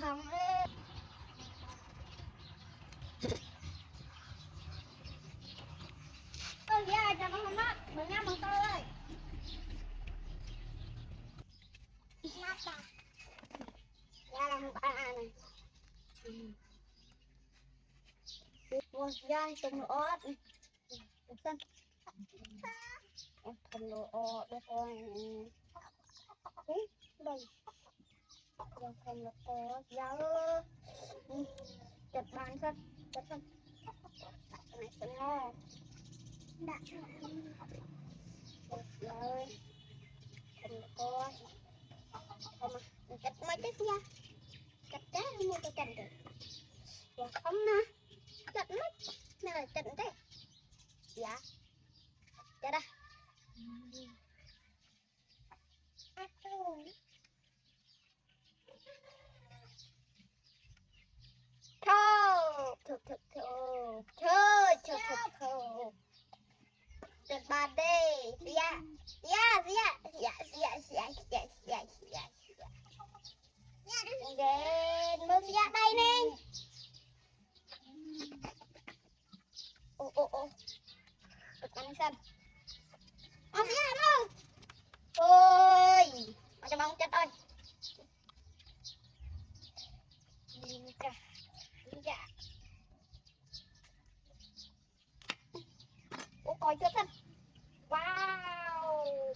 không ơi ra cho con nó đừng ngắm bằng tôi ơi ra làm ba này một ra trong ớt xanh thằng đồ ọ đây con đây rồi thằng đồ giáo chật bàn xanh chật xanh này xanh ngon đã rồi thằng đồ không mà chật mấy cái nha chật té không mua tôi chật được và không nè chật mấy này là chật thế dạ chật à thô thô thô thô thô thô thô thô chật bàn đi dạ dạ dạ dạ dạ dạ dạ dạ dạ đến bước dạ đây nè ô ô ô bật cánh xanh ô dạ đâu ôi mà cho bóng chết ơi dạ ô coi chết xanh wow